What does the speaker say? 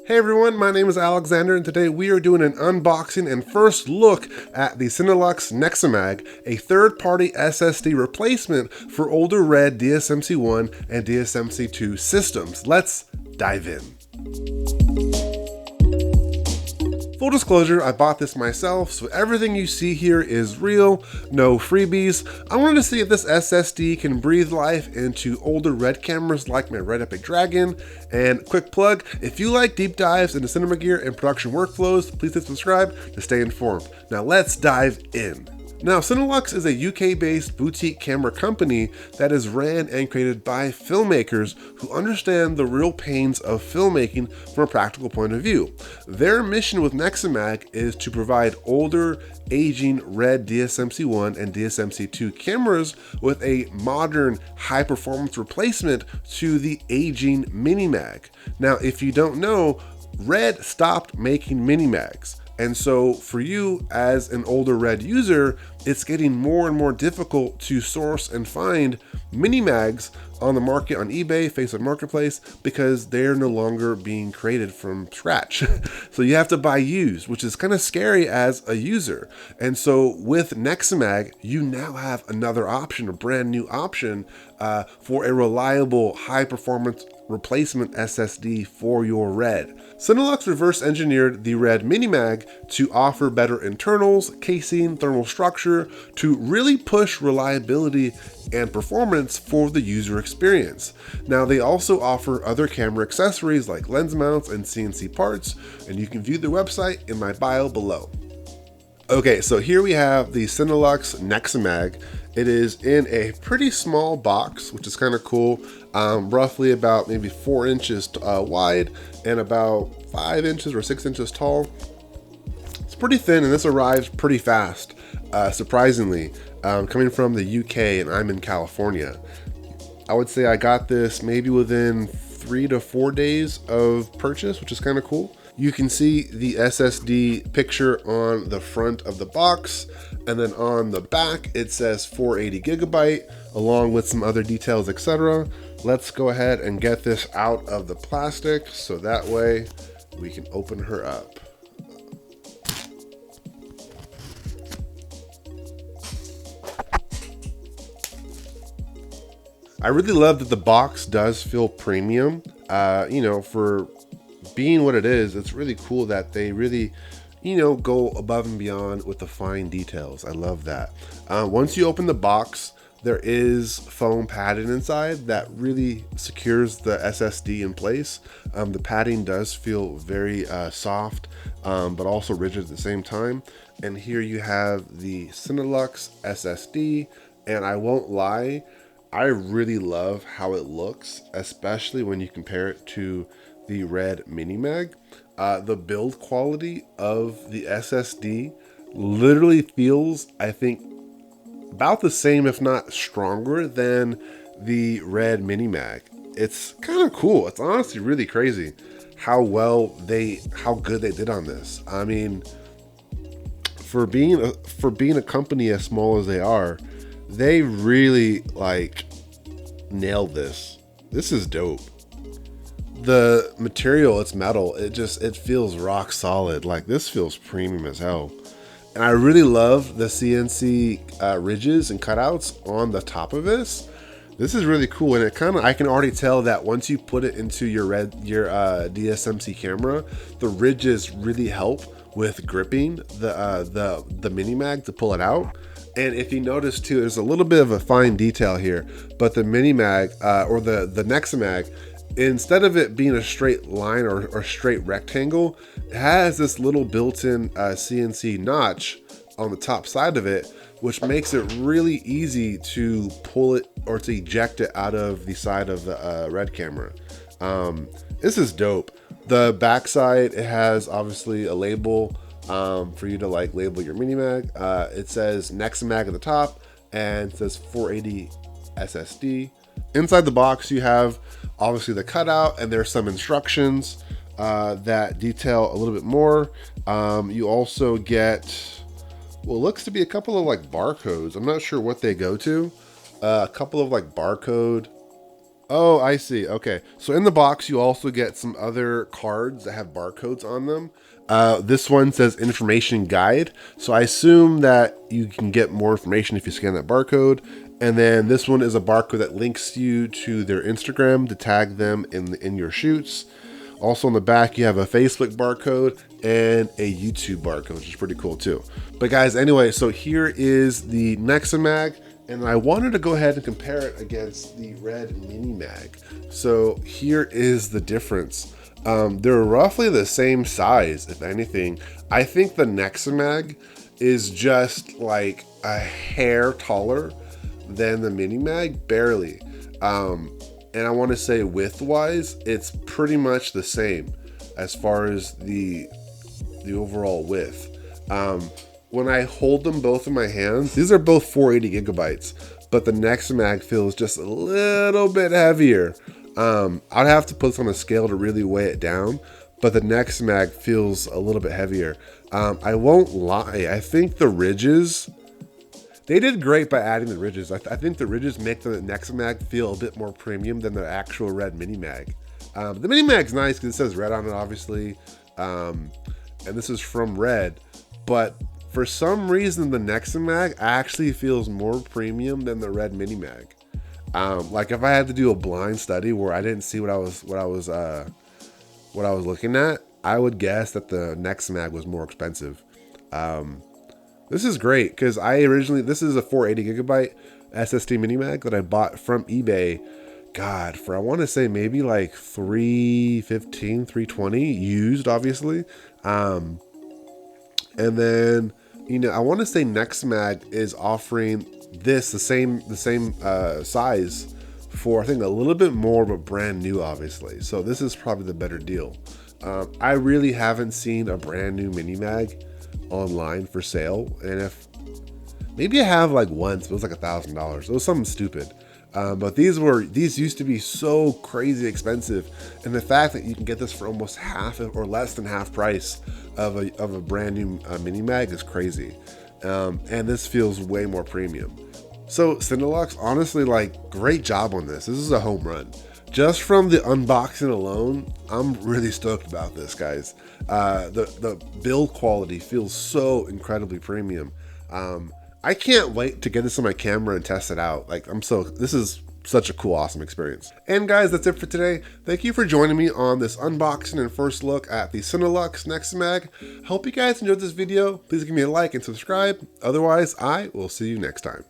Hey everyone, my name is Alexander and today we are doing an unboxing and first look at the Cinelux NEXA-MAG, a third-party SSD replacement for older RED DSMC1 and DSMC2 systems. Let's dive in. Full disclosure, I bought this myself, so everything you see here is real, no freebies. I wanted to see if this SSD can breathe life into older RED cameras like my Red Epic Dragon. And quick plug, if you like deep dives into cinema gear and production workflows, please hit subscribe to stay informed. Now let's dive in. Now, Cinelux is a UK-based boutique camera company that is ran and created by filmmakers who understand the real pains of filmmaking from a practical point of view. Their mission with Nexamag is to provide older, aging RED DSMC1 and DSMC2 cameras with a modern, high-performance replacement to the aging Mini-Mag. Now, if you don't know, RED stopped making Mini-Mags. And so for you as an older RED user, it's getting more and more difficult to source and find Mini-Mags on the market on eBay, Facebook Marketplace, because they're no longer being created from scratch. So you have to buy used, which is kind of scary as a user. And so with Nexamag, you now have another option, a brand new option for a reliable, high performance replacement SSD for your RED. Cinelux reverse engineered the RED Mini-Mag to offer better internals, casing, thermal structure, to really push reliability and performance for the user experience. Now they also offer other camera accessories like lens mounts and CNC parts, and you can view their website in my bio below. Okay, so here we have the Cinelux NEXA-MAG. It is in a pretty small box, which is kind of cool. Roughly about maybe 4 inches wide and about 5 inches or 6 inches tall. It's pretty thin, and this arrives pretty fast, surprisingly, coming from the UK and I'm in California. I would say I got this maybe within 3 to 4 days of purchase, which is kind of cool. You can see the SSD picture on the front of the box, and then on the back it says 480 gigabyte along with some other details, etc. Let's go ahead and get this out of the plastic so that way we can open her up. I really love that the box does feel premium. You know, for being what it is, it's really cool that they really, you know, go above and beyond with the fine details. I love that. Once you open the box, there is foam padding inside that really secures the SSD in place. The padding does feel very soft, but also rigid at the same time. And here you have the Cinelux SSD, and I won't lie, I really love how it looks, especially when you compare it to the RED Mini-Mag. The build quality of the SSD literally feels, I think, about the same, if not stronger than the RED Mini-Mag. It's kind of cool. It's honestly really crazy how good they did on this. I mean, for being a company as small as they are, they really nailed this. This is dope. The material, it's metal, it feels rock solid. Like, this feels premium as hell. And I really love the CNC ridges and cutouts on the top of this. This is really cool, and I can already tell that once you put it into your DSMC camera, the ridges really help with gripping the Mini-Mag to pull it out. And if you notice too, there's a little bit of a fine detail here, but the Mini-Mag or the Nexamag, instead of it being a straight line or straight rectangle, it has this little built-in CNC notch on the top side of it, which makes it really easy to pull it or to eject it out of the side of the RED camera. This is dope. The backside, it has obviously a label for you to label your Mini-Mag. It says Nexamag at the top and it says 480 SSD. Inside the box, you have obviously the cutout, and there's some instructions that detail a little bit more. You also get what looks to be a couple of barcodes. I'm not sure what they go to. A couple of barcode Oh, I see. Okay. So in the box, you also get some other cards that have barcodes on them. This one says information guide. So I assume that you can get more information if you scan that barcode. And then this one is a barcode that links you to their Instagram to tag them in your shoots. Also on the back, you have a Facebook barcode and a YouTube barcode, which is pretty cool too. But guys, anyway, so here is the Nexamag. And I wanted to go ahead and compare it against the RED Mini Mag. So here is the difference. They're roughly the same size, if anything. I think the Nexamag is just like a hair taller than the Mini Mag, barely. And I want to say width-wise, it's pretty much the same as far as the overall width. When I hold them both in my hands, these are both 480 gigabytes, but the Nexamag feels just a little bit heavier. I'd have to put this on a scale to really weigh it down, but the Nexamag feels a little bit heavier. I won't lie, I think the ridges, they did great by adding the ridges. I think the ridges make the Nexamag feel a bit more premium than the actual RED Mini Mag. The Mini Mag's nice because it says RED on it, obviously, and this is from RED, but for some reason, the Nexamag actually feels more premium than the RED Mini Mag. Like if I had to do a blind study where I didn't see what I was looking at, I would guess that the Nexamag was more expensive. This is great because this is a 480 gigabyte SSD Mini Mag that I bought from eBay. God, for I want to say maybe like $315, $320 used, obviously. And then, you know, I want to say Nexamag is offering this the same size for, I think, a little bit more, but brand new, obviously. So this is probably the better deal. I really haven't seen a brand new Mini Mag online for sale, and if maybe I have like once, but it was like $1,000. It was something stupid. But these used to be so crazy expensive, and the fact that you can get this for almost half or less than half price of a brand new Mini Mag is crazy. And this feels way more premium. So Cinnelux, honestly, like, great job on this. This is a home run. Just from the unboxing alone, I'm really stoked about this, guys. The build quality feels so incredibly premium. I can't wait to get this on my camera and test it out. Like, this is such a cool, awesome experience. And guys, that's it for today. Thank you for joining me on this unboxing and first look at the Cinelux NEXA-MAG. Hope you guys enjoyed this video. Please give me a like and subscribe. Otherwise, I will see you next time.